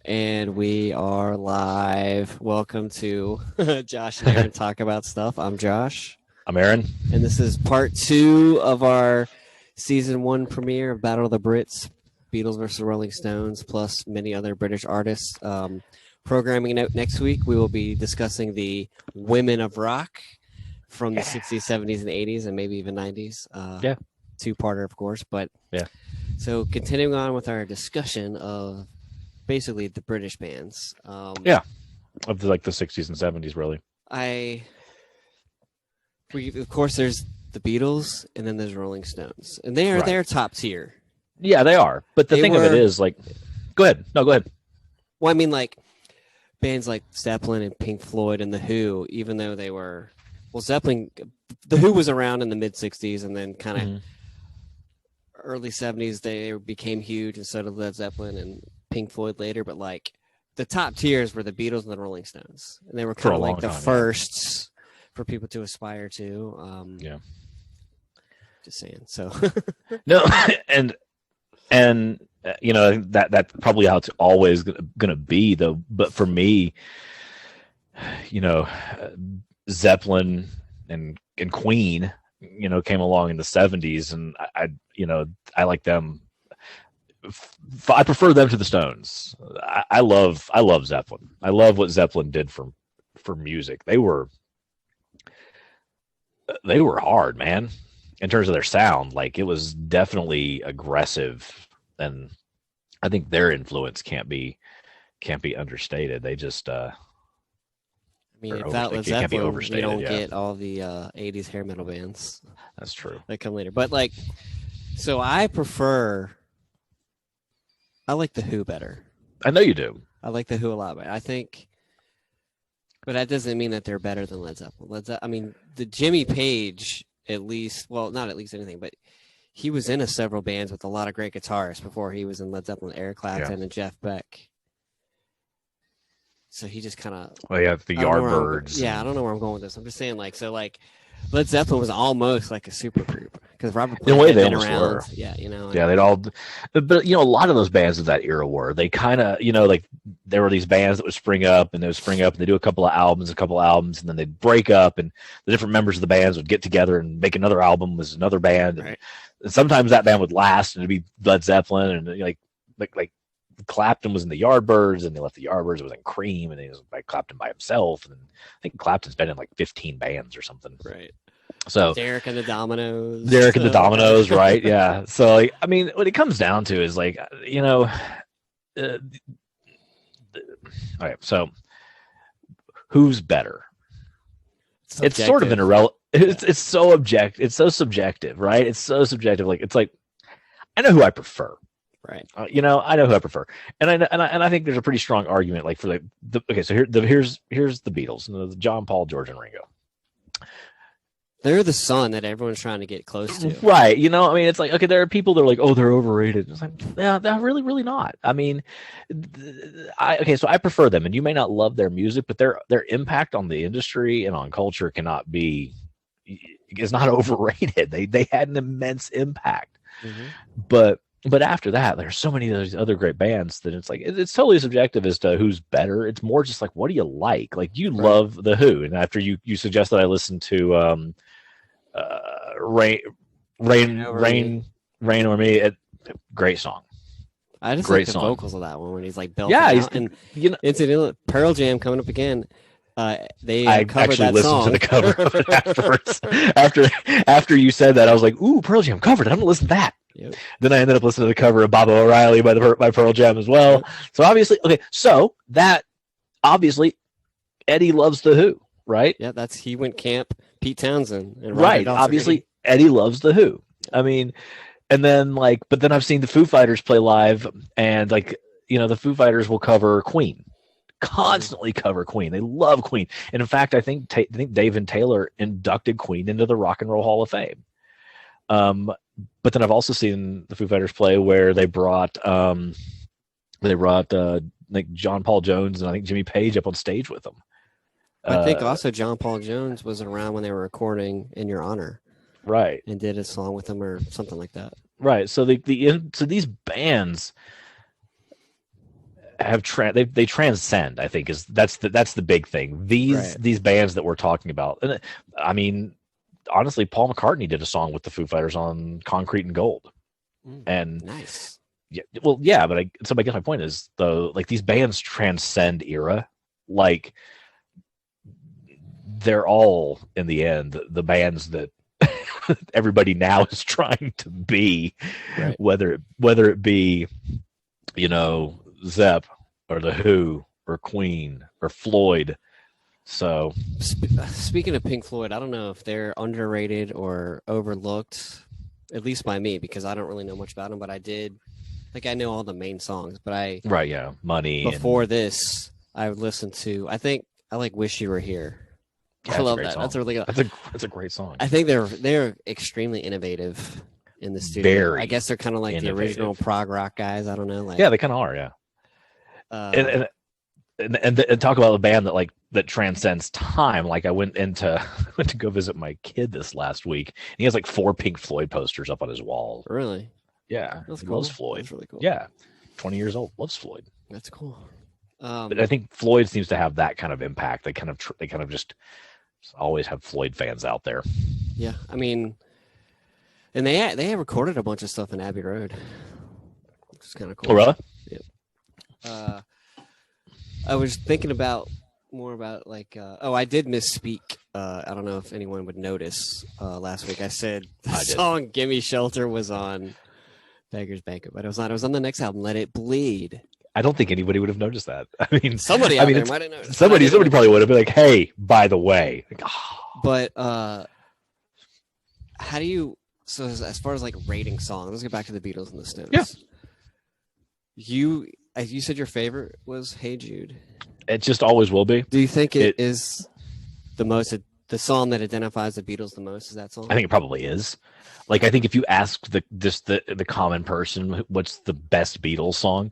And we are live. Welcome to Josh and Aaron Talk About Stuff. I'm Josh. I'm Aaron. And this is part 2 of our season 1 premiere of Battle of the Brits, Beatles versus Rolling Stones, plus many other British artists. Programming note next week, we will be discussing the women of rock from the 60s, 70s, and 80s, and maybe even 90s. Two-parter, of course. But yeah. So continuing on with our discussion of basically the British bands. Of the 60s and 70s, really. Of course, there's the Beatles, and then there's Rolling Stones, and they're top tier. Yeah, they are. But the thing of it is, like, go ahead. No, go ahead. Well, I mean, like bands like Zeppelin and Pink Floyd and the Who, even though they were, the Who was around in the mid '60s, and then kind of early '70s they became huge, and so did Led Zeppelin and Pink Floyd later. But like the top tiers were the Beatles and the Rolling Stones, and they were kind of like the firsts for people to aspire to. Just saying. So no, and you know that's probably how it's always gonna be, though. But for me, you know, Zeppelin and Queen, you know, came along in the '70s, and I like them. I prefer them to the Stones. I love Zeppelin. I love what Zeppelin did for music. They were hard, man, in terms of their sound. Like, it was definitely aggressive, and I think their influence can't be understated. They just I mean, without Led Zeppelin, we don't get all the 80s hair metal bands. That's true. That come later. But like, so I like the Who better. I know you do. I like the Who a lot better. I think, but that doesn't mean that they're better than Led Zeppelin. I mean, the Jimmy Page, at least, well, not at least anything, but he was in several bands with a lot of great guitarists before he was in Led Zeppelin, Eric Clapton and Jeff Beck. So he just kind of... Well, yeah, the Yardbirds. I don't know where I'm going with this. I'm just saying, like, so, like, Led Zeppelin was almost like a super group because Robert Plant had been around. Were. Yeah, you know. Yeah, they'd all... But, you know, a lot of those bands of that era were. They kind of, you know, like, there were these bands that would spring up, and they do a couple of albums, and then they'd break up, and the different members of the bands would get together and make another album with another band. Right. And sometimes that band would last, and it'd be Led Zeppelin, and, like Clapton was in the Yardbirds, and they left the Yardbirds. It was in Cream, and he was like Clapton by himself. And I think Clapton's been in like 15 bands or something. Right. So Derek and the Dominoes. Right? Yeah. So, like, I mean, what it comes down to is, like, you know, all right. So, who's better? It's sort of an irrelevant. It's so objective. It's so subjective, right? It's so subjective. Like, it's like, I know who I prefer. Right. You know, I know who I prefer, and I think there's a pretty strong argument, like, for the okay. So here's the Beatles, John, Paul, George, and Ringo. They're the son that everyone's trying to get close to. Right. You know, I mean, it's like, okay, there are people that are like, oh, they're overrated. It's like, yeah, they're really not. I mean, so I prefer them, and you may not love their music, but their impact on the industry and on culture is not overrated. They had an immense impact, But after that, there's so many of those other great bands that it's like, it's totally subjective as to who's better. It's more just like, what do you like? Like, you love the Who, and after you suggest that I listen to Rain Over Me, great song. I just great like the vocals of that one when he's like belting out. And you know, incidentally, Pearl Jam coming up again. I actually listened song. to the cover of it afterwards. After you said that, I was like, ooh, Pearl Jam covered. I'm gonna listen to that. Yep. Then I ended up listening to the cover of Baba O'Reilly by Pearl Jam as well. So obviously, Eddie loves the Who, right? Yeah, he went camp Pete Townsend. And right. Obviously, Eddie loves the Who. I mean, and then but then I've seen the Foo Fighters play live, and, like, you know, the Foo Fighters will cover Queen. Constantly cover Queen. They love Queen. And in fact, I think Dave and Taylor inducted Queen into the Rock and Roll Hall of Fame. But then I've also seen the Foo Fighters play where they brought like John Paul Jones and I think Jimmy Page up on stage with them. I think also John Paul Jones was around when they were recording In Your Honor, right? And did a song with them or something like that, right? So so these bands, have they transcend. I think that's the big thing. These bands that we're talking about, and I mean, honestly, Paul McCartney did a song with the Foo Fighters on Concrete and Gold, and nice. Yeah, well, yeah, but I guess my point is though, like these bands transcend era, like they're all in the end the bands that everybody now is trying to be, right. whether it be, you know, Zepp or the Who or Queen or Floyd. So speaking of Pink Floyd, I don't know if they're underrated or overlooked, at least by me, because I don't really know much about them, but I did. Like I know all the main songs, but Money. Before this, I would listen to. I think I like "Wish You Were Here." Yeah, I love that. Song. That's a really good. That's a great song. I think they're extremely innovative in the studio. Very I guess they're kind of like innovative. the original prog rock guys. I don't know. Like, yeah, they kind of are. Yeah. And talk about a band that transcends time. Like I went to go visit my kid this last week, and he has like 4 Pink Floyd posters up on his wall. Really? Yeah, that's he cool. loves Floyd. That's really cool. Yeah, 20 years old, loves Floyd. That's cool. But I think Floyd seems to have that kind of impact. They kind of just always have Floyd fans out there. Yeah, I mean, and they have recorded a bunch of stuff in Abbey Road, which is kind of cool. Oh, really? Yeah. I was thinking more about like I did misspeak. I don't know if anyone would notice last week. I said the song "Gimme Shelter" was on Beggar's Banquet, but it was not. It was on the next album, "Let It Bleed." I don't think anybody would have noticed that. I mean, somebody out there might have noticed. Somebody probably would have been like, "Hey, by the way." Like, oh. But how do you? So as far as like rating songs, let's get back to the Beatles and the Stones. Yeah. You said your favorite was "Hey Jude." It just always will be. Do you think it is the song that identifies the Beatles the most? Is that song? I think it probably is. Like, I think if you ask the common person what's the best Beatles song,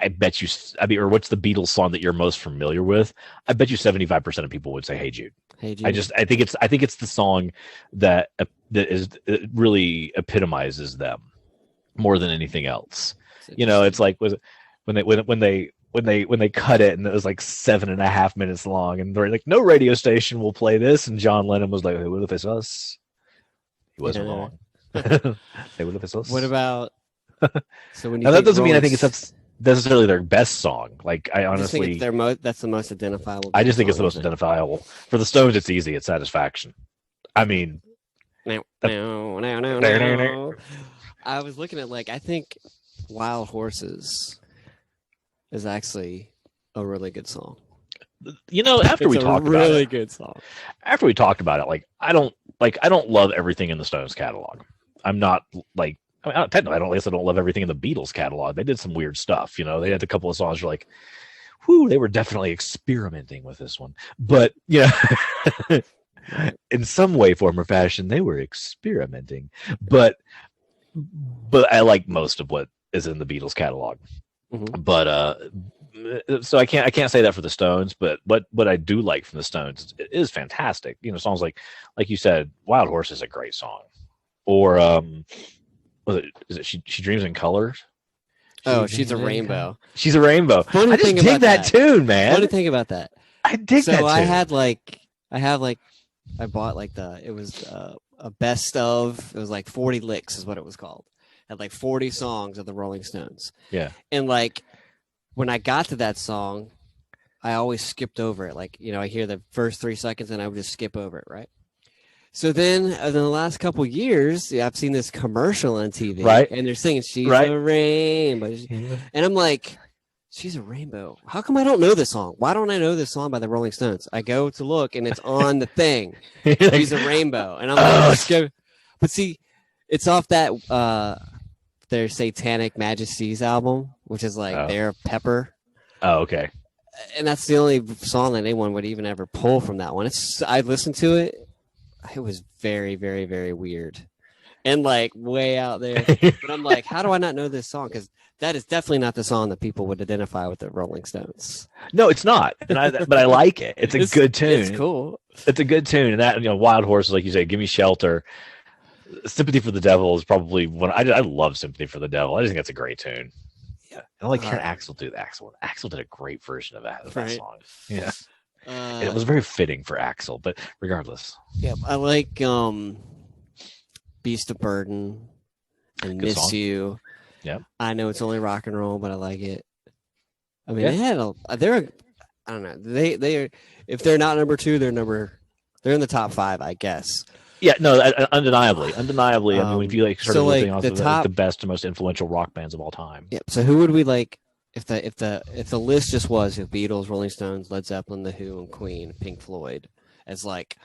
I bet you. I mean, or what's the Beatles song that you're most familiar with? I bet you 75% of people would say "Hey Jude." Hey Jude. I think it's the song that it really epitomizes them more than anything else. You know, it's like when they cut it and it was like 7.5 minutes long, and they're like, no radio station will play this, and John Lennon was like, hey, what if it's us? He wasn't wrong. Hey, what if it's us? What about? So when you now that doesn't mean I think it's necessarily their best song. Like I honestly, that's the most identifiable. I just think it's the most identifiable. For the Stones, it's easy. It's Satisfaction. I mean, no. I was looking at I think Wild Horses is actually a really good song. You know, after we talked about it, really good song. After we talked about it, I don't love everything in the Stones catalog. I'm not like, technically, I don't love everything in the Beatles catalog. They did some weird stuff. You know, they had a couple of songs where like, whoo, they were definitely experimenting with this one. But yeah, in some way, form, or fashion, they were experimenting. But I like most of what is in the Beatles catalog. Mm-hmm. But so I can't say that for the Stones, but what I do like from the Stones is fantastic. You know, songs like you said, "Wild Horse" is a great song, or is it She Dreams in Colors? She's a rainbow. She's a rainbow. Funny I just dig that tune, man. Funny thing about that. I dig that tune. I bought it was a best of. It was like 40 licks is what it was called. Had like 40 songs of the Rolling Stones. Yeah. And when I got to that song, I always skipped over it. I hear the first 3 seconds and I would just skip over it, right? So then in the last couple years, I've seen this commercial on TV, right? And they're singing "She's a Rainbow," and I'm like, "She's a rainbow." How come I don't know this song? Why don't I know this song by the Rolling Stones? I go to look and it's on the thing. She's a rainbow, and I'm like, but see, it's off that their Satanic Majesties album, which is their Pepper. Oh, okay. And that's the only song that anyone would even ever pull from that one. I listened to it. It was very, very, very weird and way out there. But I'm like, how do I not know this song? Because that is definitely not the song that people would identify with the Rolling Stones. No, it's not. But I like it. It's a good tune. It's cool. It's a good tune. And that, Wild Horses, like you say, "Give Me Shelter." "Sympathy for the Devil" is probably one. I love "Sympathy for the Devil." I just think that's a great tune. Yeah, I like hearing Uh, Axl do that. Axl did a great version of that right. song. Yeah, and it Uh, was very fitting for Axl. But regardless, yeah, I like Beast of Burden and good Miss song. You. Yeah, I know it's only rock and roll, but I like it. I mean, yeah, they had they're I don't know. They are, if they're not number two, they're in the top five, I guess. yeah. No, undeniably. I mean, if you like started So listing like off the the top, best and most influential rock bands of all time, yeah. So who would we like if the list just was Beatles, Rolling Stones, Led Zeppelin, The Who, and Queen, Pink Floyd as like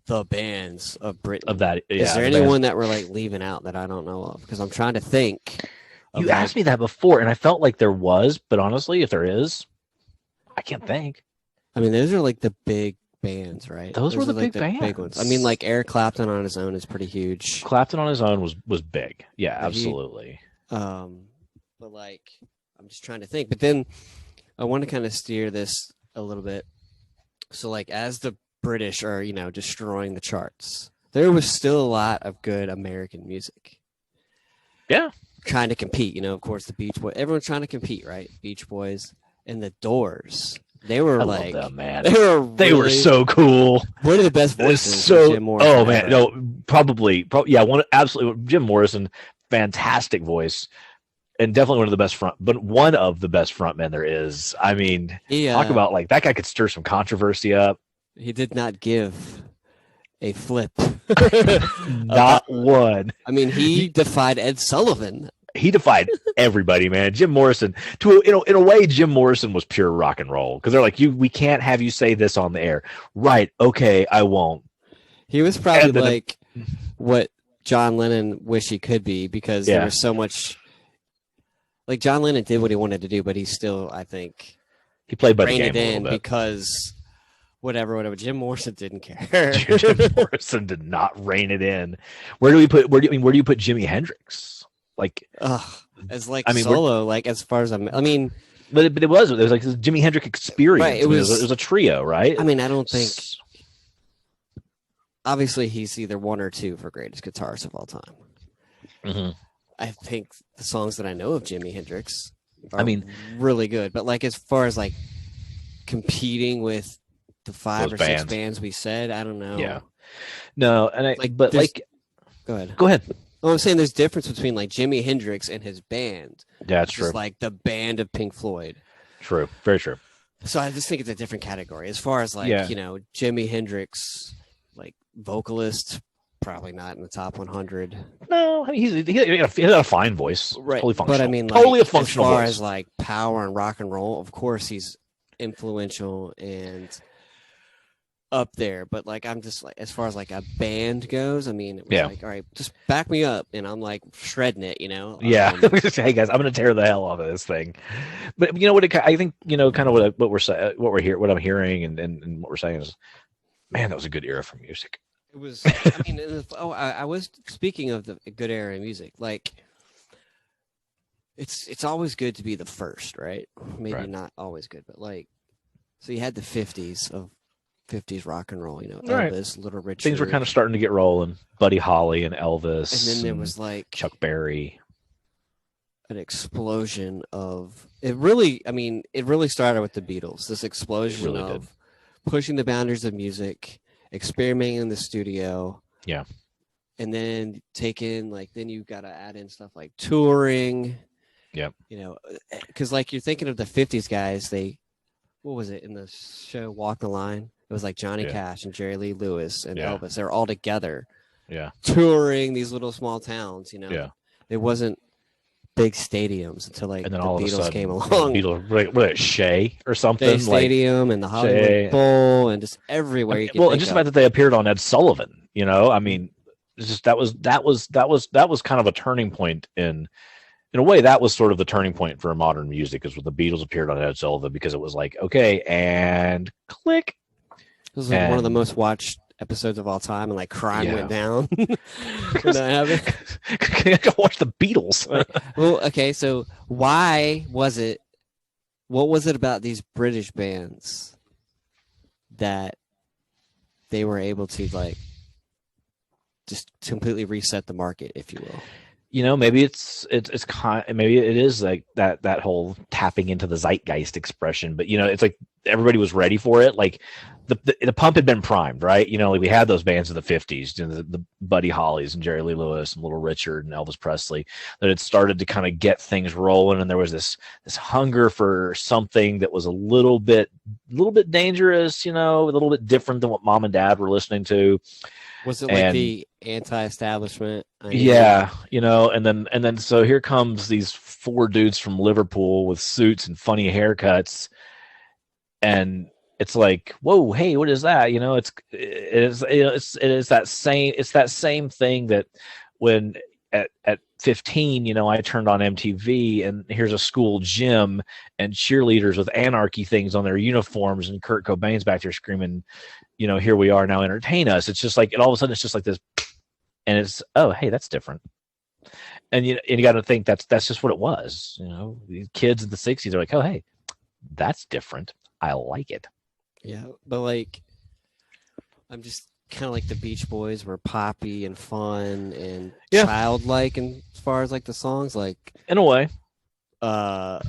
the bands of of Britain? that, Is yeah, there the bands. anyone that we're like leaving out that I don't know of? Because I'm trying to think of You asked like, me that before, and I felt like there was, but honestly, if there is, I can't think. I mean, those are like the big bands, right? Those were Those are the like big the big ones. I mean, bands. like Eric Clapton on his own is pretty huge. Clapton on his own was big. Yeah, But he, absolutely. um, but like, I'm just trying to think. But then I want to kind of steer this a little bit. So, like, as the British are, destroying the charts, there was still a lot of good American music. Yeah. Trying to compete, of course, the Beach Boys, everyone's trying to compete, right? Beach Boys and the Doors. They were I like, love them, man. they were so cool. One of the best voices, So, Jim Morrison. oh man, ever. no, probably, yeah, absolutely. Jim Morrison, fantastic voice, and definitely one of the best frontmen there is. I mean, talk about like that guy could stir some controversy up. He did not give a flip. Not one. I mean, he defied Ed Sullivan. He defied everybody, man. Jim Morrison, in a way, Jim Morrison was pure rock and roll because they're like, we can't have you say this on the air, right? Okay, I won't. He was probably like what John Lennon wished he could be because there was so much. Like John Lennon did what he wanted to do, but he still, I think, he played by the game a little bit because whatever. Jim Morrison didn't care. Jim Morrison did not rein it in. Where do you put Jimi Hendrix? Like, as like solo, like as far as but it was like this Jimi Hendrix experience. Right, it was a trio, right? I mean, I don't think. Obviously, he's either one or two for greatest guitarist of all time. Mm-hmm. I think the songs that I know of Jimi Hendrix are really good. But like as far as like competing with the 5 or 6 bands we said, I don't know. Yeah. No, and go ahead. Go ahead. Well, I'm saying there's difference between like Jimi Hendrix and his band. Yeah, that's true. Like the band of Pink Floyd. True. Very true. So I just think it's a different category. As far as like, Jimi Hendrix, like vocalist, probably not in the top 100. No, I mean he had a fine voice, right? Totally functional. But I mean, totally a functional as far voice. As like power and rock and roll, of course he's influential and up there. But like I'm just like as far as like a band goes, I mean, it was like, all right, just back me up, and I'm like shredding it, Yeah. Hey guys, I'm gonna tear the hell out of this thing. But you know what? I think kind of what I'm hearing, and what we're saying is, man, that was a good era for music. It was. I mean, I was speaking of the good era of music. Like, it's always good to be the first, right? Maybe not always good, but like, so you had the 50s rock and roll. Elvis, Little Richard. Things were kind of starting to get rolling. Buddy Holly and Elvis, and then there was like Chuck Berry. An explosion of it. Really, I mean, it really started with the Beatles. This explosion of pushing the boundaries of music. Experimenting in the studio, and then then you got to add in stuff like touring, because like you're thinking of the 50s guys. What was it in the show Walk the Line? It was like Johnny Cash and Jerry Lee Lewis and Elvis. They're all together, touring these little small towns. It wasn't big stadiums until like and then the all Beatles of a sudden, came along. Beatles, what Shea or something, Shea Stadium and the Hollywood Bowl and just everywhere. And just the fact that they appeared on Ed Sullivan, I mean, it's just that was kind of a turning point in a way. That was sort of the turning point for modern music, is when the Beatles appeared on Ed Sullivan, because it was like, okay, and click. This was one of the most watched episodes of all time, and like crime went down. I gotta watch the Beatles. Well, okay, so what was it about these British bands that they were able to like just completely reset the market, if you will? maybe it's kind, maybe it is like that whole tapping into the zeitgeist expression, but it's like everybody was ready for it. Like the pump had been primed, right? Like we had those bands in the 50s, the Buddy Hollies and Jerry Lee Lewis and Little Richard and Elvis Presley, that had started to kind of get things rolling, and there was this hunger for something that was a little bit dangerous, a little bit different than what mom and dad were listening to. Was it like the anti-establishment? Yeah, and then so here comes these four dudes from Liverpool with suits and funny haircuts, and it's like, whoa, hey, what is that? It's that same thing that when at 15, I turned on MTV and here's a school gym and cheerleaders with anarchy things on their uniforms, and Kurt Cobain's back there screaming, here we are now, entertain us. It's just like, and all of a sudden it's just like this, and it's, oh, hey, that's different. And you got to think that's just what it was. These kids in the 60s are like, oh, hey, that's different. I like it. Yeah, but like, I'm just kind of like the Beach Boys were poppy and fun and childlike, and as far as like the songs, like in a way. But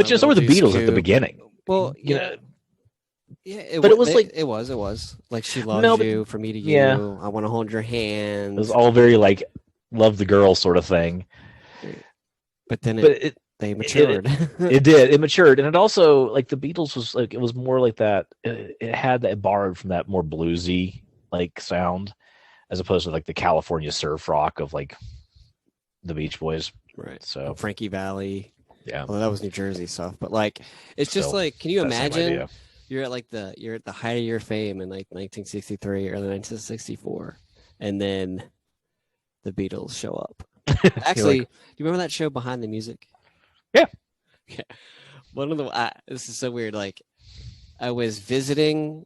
so were the Beatles at the beginning. Well, yeah, but it was like She Loves You, For Me to You, I Want to Hold Your Hand. It was all very like love the girl sort of thing. But then they matured. It matured, and it also, like, the Beatles was like, it was more like that. It had that, borrowed from that more bluesy like sound, as opposed to like the California surf rock of like the Beach Boys. Right. So Frankie Valli. Yeah. Well, that was New Jersey stuff, but like, it's just like, can you imagine you're at the height of your fame in like 1963, early 1964, and then the Beatles show up. Actually, do you remember that show Behind the Music? Yeah. One of the this is so weird. Like, I was visiting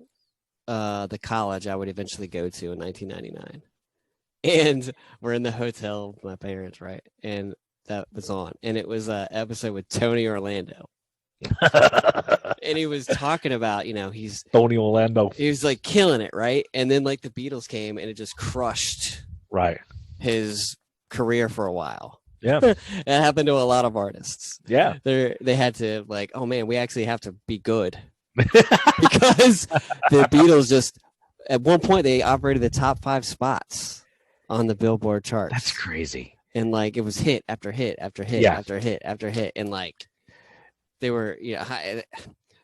the college I would eventually go to in 1999, and we're in the hotel with my parents, right? And that was on, and it was an episode with Tony Orlando. And he was talking about, he's Tony Orlando. He was like killing it, right? And then like the Beatles came, and it just crushed his career for a while. Yeah. It happened to a lot of artists. Yeah. They had to like, oh man, we actually have to be good. Because the Beatles just, at one point, they operated the top 5 spots on the Billboard charts. That's crazy. And like, it was hit after hit after hit after hit after hit. And like, they were,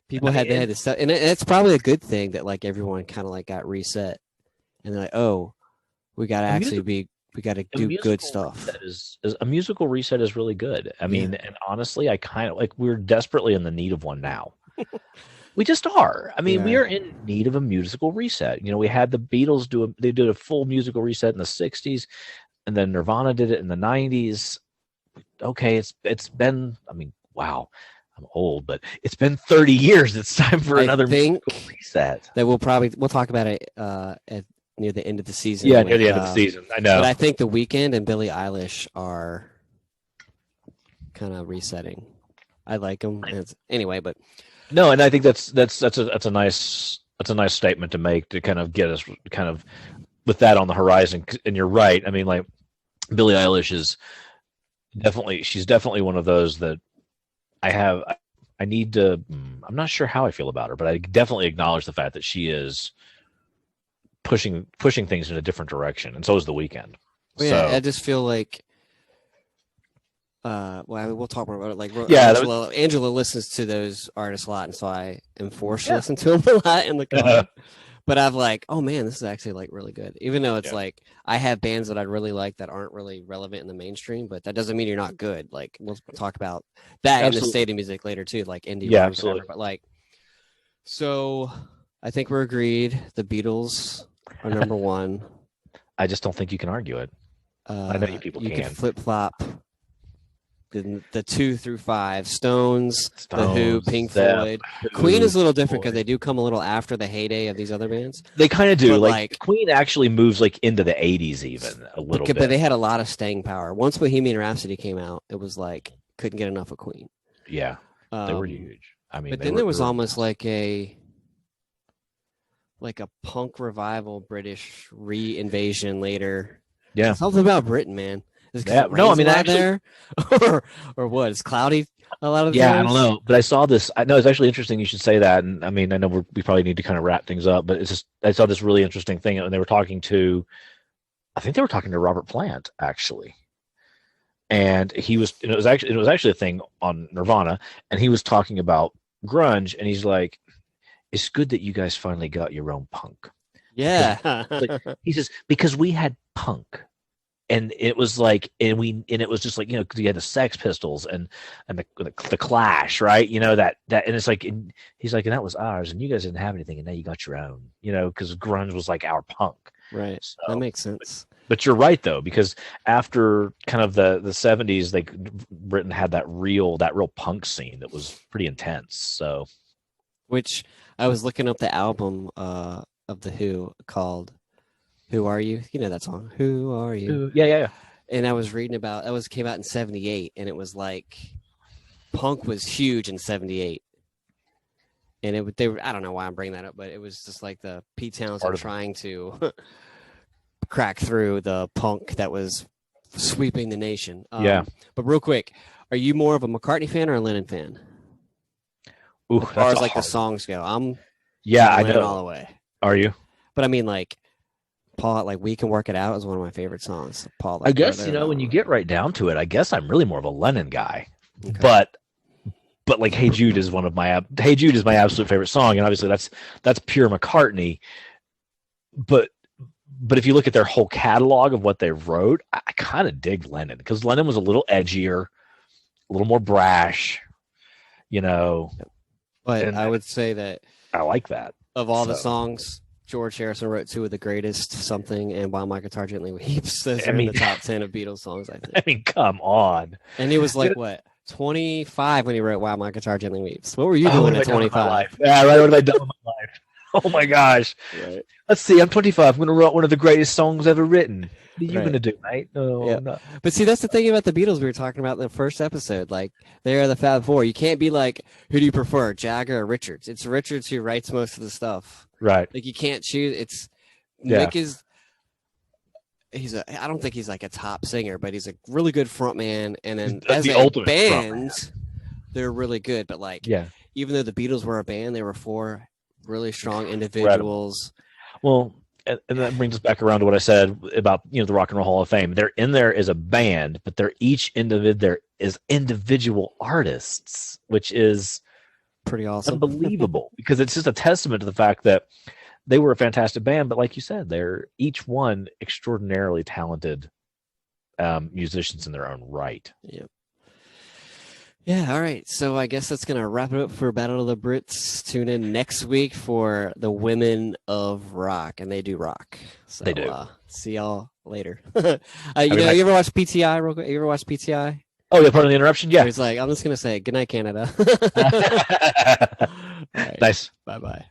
people had to stuff. And it's probably a good thing that like everyone kind of like got reset. And they're like, oh, we got to actually we got to do good stuff. A musical reset is really good. I mean, and honestly, I kind of like, we're desperately in the need of one now. We just are. I mean, we are in need of a musical reset. We had the Beatles they did a full musical reset in the 60s, and then Nirvana did it in the 90s. Okay, it's been, I mean, wow, I'm old, but it's been 30 years. It's time for another musical reset. That we'll talk about it near the end of the season. Yeah, near the end of the season. I know. But I think The Weeknd and Billie Eilish are kind of resetting. I like them. Anyway, but no, and I think that's a nice statement to make, to kind of get us kind of with that on the horizon. And you're right. I mean, like, Billie Eilish is she's definitely one of those that I need to. I'm not sure how I feel about her, but I definitely acknowledge the fact that she is pushing things in a different direction, and so is The Weeknd. Well, yeah, I just feel like, we'll talk more about it. Like, Angela listens to those artists a lot, and so I am forced to listen to them a lot in the car. But I've like, oh man, this is actually like really good. Even though it's like, I have bands that I really like that aren't really relevant in the mainstream, but that doesn't mean you're not good. Like, we'll talk about that in the state of music later too, like indie. Yeah, absolutely. But like, so I think we're agreed. The Beatles are number one. I just don't think you can argue it. I know you people can flip flop the 2 through 5. Stones, The Who, Pink Floyd. Queen is a little different because they do come a little after the heyday of these other bands. They kind of do. Like, Queen actually moves like into the 80s even a little bit. But they had a lot of staying power. Once Bohemian Rhapsody came out, it was like, couldn't get enough of Queen. Yeah, they were huge. I mean, but then there was almost like a punk revival, British re-invasion later. Yeah. Something about Britain, man. Is it 'cause Yeah. it No, I rains a mean, lot actually, there, or what? It's cloudy a lot of the yeah, I don't times. know, but I saw this. I know it's actually interesting. You should say that, and I mean, I know we probably need to kind of wrap things up, but it's just I saw this really interesting thing, and they were talking to, I think they were talking to Robert Plant actually, and he was, and it was actually a thing on Nirvana, and he was talking about grunge, and he's like, "It's good that you guys finally got your own punk," because Yeah. like he says because we had punk and it was like and it was just like because you had the Sex Pistols and the Clash, right? That and it's like and he's like and that was ours and you guys didn't have anything and now you got your own, because grunge was like our punk. Right. That So, makes sense. but you're right though, because after kind of the 70s, like Britain had that real punk scene that was pretty intense. So Which I was looking up the album of the Who called "Who Are You?" You know that song, "Who Are You?" yeah. And I was reading about that was came out in '78, and it was like punk was huge in '78, and they were, I don't know why I'm bringing that up, but it was just like the Pete Townsend trying to crack through the punk that was sweeping the nation. Yeah. But real quick, are you more of a McCartney fan or a Lennon fan? Ooh, As far as like the hard one. songs go, I'm Yeah, I Lennon all know. the way. Are you? But I mean, like Paul, like "We Can Work It Out" is one of my favorite songs. Paul, I like, guess, when you get right down to it, I guess I'm really more of a Lennon guy. okay. But like Hey Jude is Hey Jude is my absolute favorite song, and obviously that's pure McCartney. But if you look at their whole catalog of what they wrote, I kind of dig Lennon because Lennon was a little edgier, a little more brash, But and I would say that I like that. of all the songs, George Harrison wrote two of the greatest, "Something" and "While My Guitar Gently Weeps." Those are in the top 10 of Beatles songs, I think. I mean, come on. And he was like, what, 25 when he wrote "While My Guitar Gently Weeps"? What were you doing at 25? Yeah, right. What have I done with my life? Oh my gosh. Right. Let's see. I'm 25. I'm going to write one of the greatest songs ever written. What are you Right. going to do, mate? No, Yeah. no. But see, that's the thing about the Beatles we were talking about in the first episode. Like, they are the Fab Four. You can't be like, who do you prefer, Jagger or Richards? It's Richards who writes most of the stuff. Right. Like, you can't choose. It's Yeah. Mick is. I don't think he's like a top singer, but he's a really good front man. And then That's as the a ultimate band, they're really good. But like, Yeah. even though the Beatles were a band, they were four really strong individuals. Well, and that brings us back around to what I said about the Rock and Roll Hall of Fame. They're in there as a band, but they're each individual artists, which is Pretty awesome. unbelievable because it's just a testament to the fact that they were a fantastic band. But like you said, they're each one extraordinarily talented musicians in their own right. Yep. Yeah, all right. So I guess that's going to wrap it up for Battle of the Brits. Tune in next week for the Women of Rock, and they do rock. So, They do. See y'all later. You ever watch PTI real quick? You ever watch PTI? Oh, yeah, pardon the interruption? Yeah. He's like, I'm just going to say, good night, Canada. All right. Nice. Bye-bye.